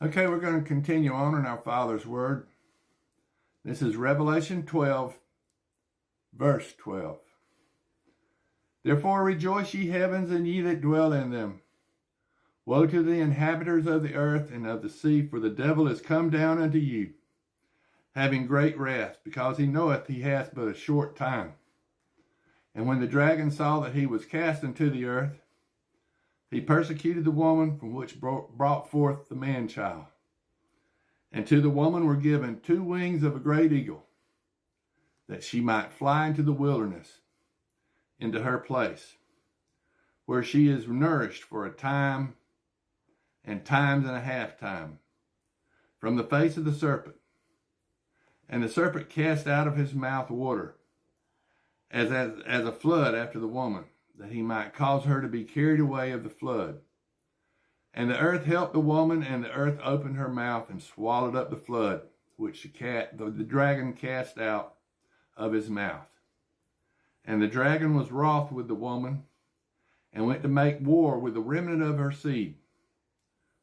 Okay, we're going to continue on in our Father's Word. This is Revelation 12, verse 12. Therefore rejoice, ye heavens, and ye that dwell in them. Woe to the inhabitants of the earth and of the sea, for the devil is come down unto you, having great wrath, because he knoweth he hath but a short time. And when the dragon saw that he was cast into the earth, he persecuted the woman from which brought forth the man-child. And to the woman were given 2 wings of a great eagle, that she might fly into the wilderness, into her place, where she is nourished for a time and times and a half time from the face of the serpent. And the serpent cast out of his mouth water, as a flood after the woman, that he might cause her to be carried away of the flood. And the earth helped the woman, and the earth opened her mouth and swallowed up the flood, which the dragon cast out of his mouth. And the dragon was wroth with the woman, and went to make war with the remnant of her seed,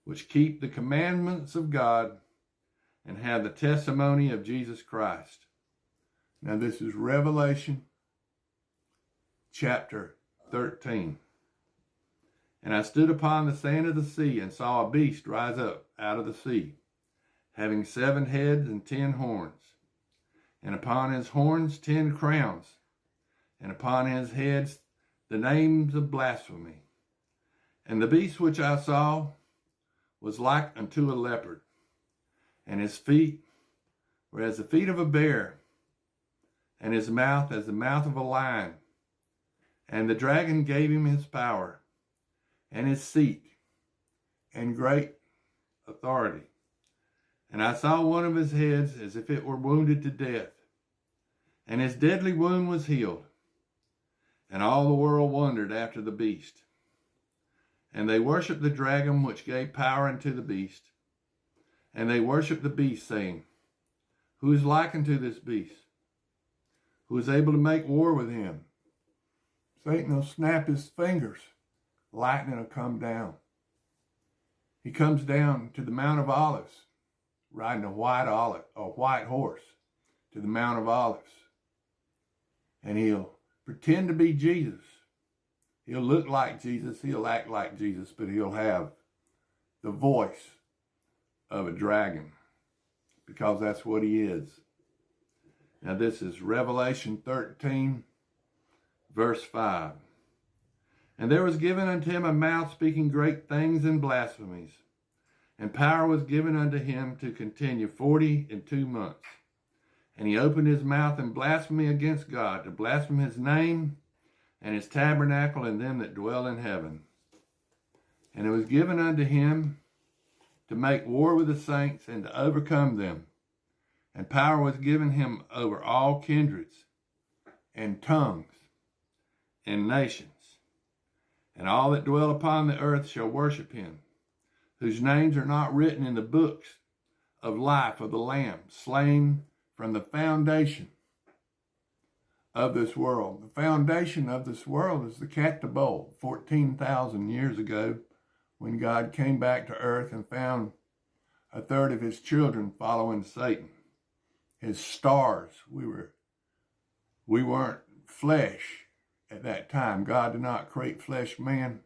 which keep the commandments of God, and have the testimony of Jesus Christ. Now this is Revelation chapter 13. And I stood upon the sand of the sea, and saw a beast rise up out of the sea, having 7 heads and 10 horns, and upon his horns 10 crowns, and upon his heads the names of blasphemy. And the beast which I saw was like unto a leopard, and his feet were as the feet of a bear, and his mouth as the mouth of a lion. And the dragon gave him his power, and his seat, and great authority. And I saw one of his heads as if it were wounded to death, and his deadly wound was healed. And all the world wondered after the beast. And they worshipped the dragon which gave power unto the beast. And they worshipped the beast, saying, Who is like unto this beast? Who is able to make war with him? Satan will snap his fingers. Lightning will come down. He comes down to the Mount of Olives, riding a white horse to the Mount of Olives. And he'll pretend to be Jesus. He'll look like Jesus. He'll act like Jesus, but he'll have the voice of a dragon, because that's what he is. Now this is Revelation 13, verse 5. And there was given unto him a mouth speaking great things and blasphemies, and power was given unto him to continue 42 months. And he opened his mouth in blasphemy against God, to blaspheme his name and his tabernacle and them that dwell in heaven. And it was given unto him to make war with the saints and to overcome them. And power was given him over all kindreds and tongues and nations. And all that dwell upon the earth shall worship him, whose names are not written in the books of life of the Lamb, slain from the foundation of this world. The foundation of this world is the Cat the Bull, 14,000 years ago, when God came back to earth and found a third of his children following Satan. His stars, we weren't flesh at that time. God did not create flesh man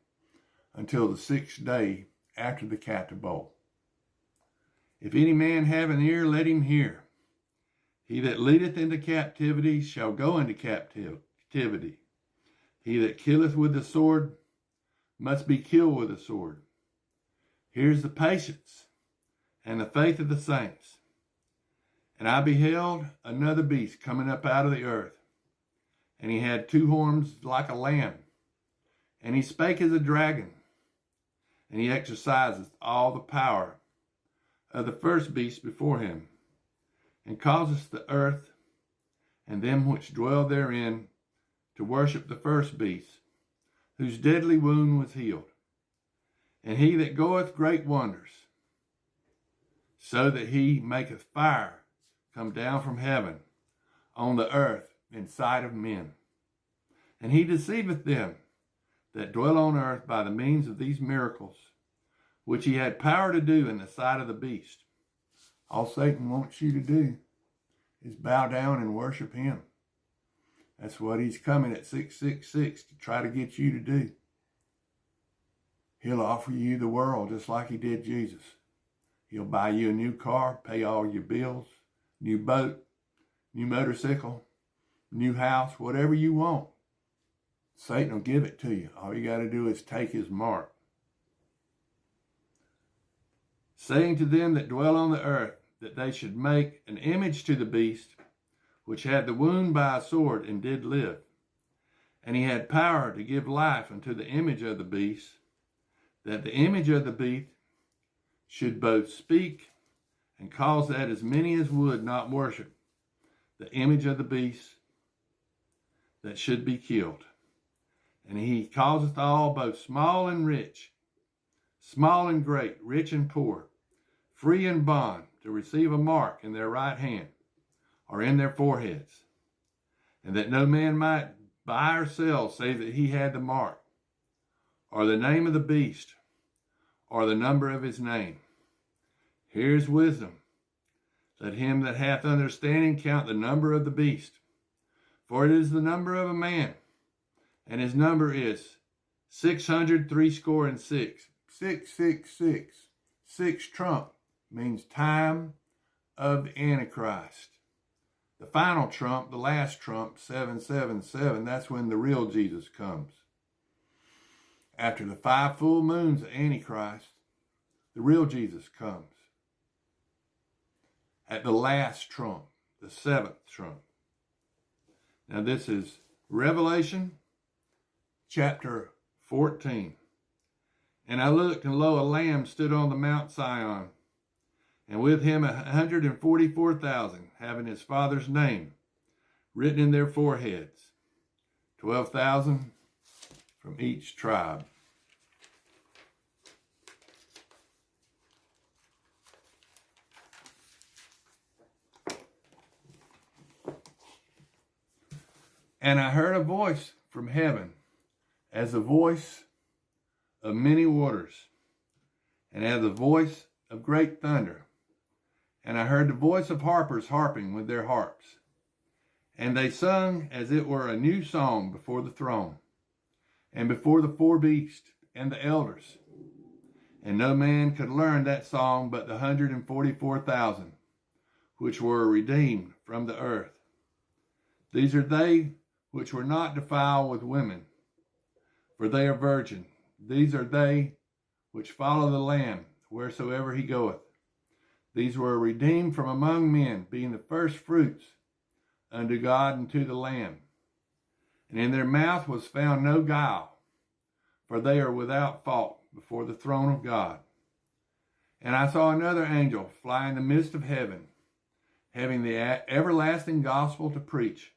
until the 6th day after the Cat the Bull. If any man have an ear, let him hear. He that leadeth into captivity shall go into captivity. He that killeth with the sword must be killed with the sword. Here's the patience and the faith of the saints. And I beheld another beast coming up out of the earth, and he had 2 horns like a lamb, and he spake as a dragon, and he exerciseth all the power of the first beast before him, and causeth the earth and them which dwell therein to worship the first beast, whose deadly wound was healed. And he that goeth great wonders, so that he maketh fire come down from heaven on the earth in sight of men. And he deceiveth them that dwell on earth by the means of these miracles, which he had power to do in the sight of the beast. All Satan wants you to do is bow down and worship him. That's what he's coming at 666 to try to get you to do. He'll offer you the world just like he did Jesus. He'll buy you a new car, pay all your bills, new boat, new motorcycle, new house, whatever you want. Satan will give it to you. All you got to do is take his mark. Saying to them that dwell on the earth that they should make an image to the beast, which had the wound by a sword and did live. And he had power to give life unto the image of the beast, that the image of the beast should both speak and cause that as many as would not worship the image of the beast that should be killed. And he causeth all, both small and rich, small and great, rich and poor, free and bond, to receive a mark in their right hand or in their foreheads, and that no man might buy or sell save that he had the mark, or the name of the beast, or the number of his name. Here's wisdom. Let him that hath understanding count the number of the beast, for it is the number of a man, and his number is 666. 666. 6 trump means time of Antichrist. The final trump, the last trump, 777, that's when the real Jesus comes. After the 5 full moons of Antichrist, the real Jesus comes. At the last trump, the 7th trump. Now this is Revelation chapter 14. And I looked, and lo, a lamb stood on the Mount Sion, and with him 144,000, having his father's name written in their foreheads, 12,000 from each tribe. And I heard a voice from heaven, as the voice of many waters, and as the voice of great thunder. And I heard the voice of harpers harping with their harps. And they sung as it were a new song before the throne, and before the 4 beasts and the elders. And no man could learn that song but the 144,000, which were redeemed from the earth. These are they which were not defiled with women, for they are virgin. These are they which follow the Lamb wheresoever he goeth. These were redeemed from among men, being the first fruits unto God and to the Lamb. And in their mouth was found no guile, for they are without fault before the throne of God. And I saw another angel fly in the midst of heaven, having the everlasting gospel to preach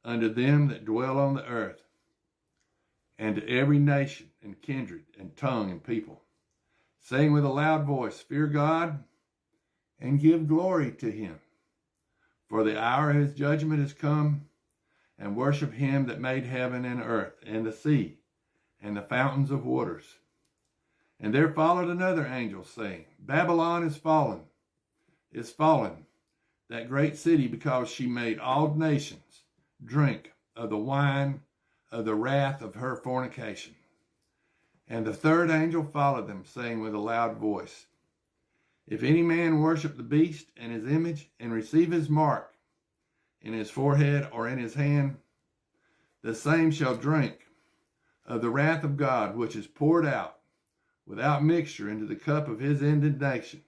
unto them that dwell on the earth, and to every nation and kindred and tongue and people, saying with a loud voice, Fear God and give glory to him, for the hour of his judgment is come, and worship him that made heaven and earth and the sea and the fountains of waters. And there followed another angel, saying, Babylon is fallen, that great city, because she made all nations drink of the wine of the wrath of her fornication. And the third angel followed them, saying with a loud voice, If any man worship the beast and his image, and receive his mark in his forehead or in his hand, the same shall drink of the wrath of God, which is poured out without mixture into the cup of his indignation.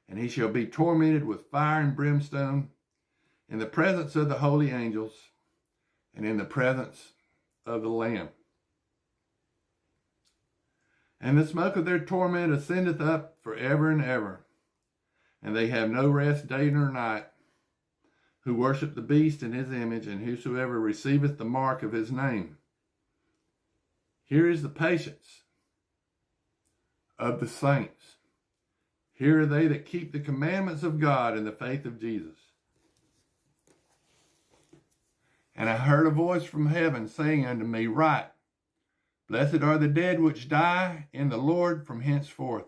And he shall be tormented with fire and brimstone in the presence of the holy angels and in the presence of the Lamb. And the smoke of their torment ascendeth up forever and ever. And they have no rest day nor night, who worship the beast and his image, and whosoever receiveth the mark of his name. Here is the patience of the saints. Here are they that keep the commandments of God in the faith of Jesus. And I heard a voice from heaven saying unto me, Write, Blessed are the dead which die in the Lord from henceforth.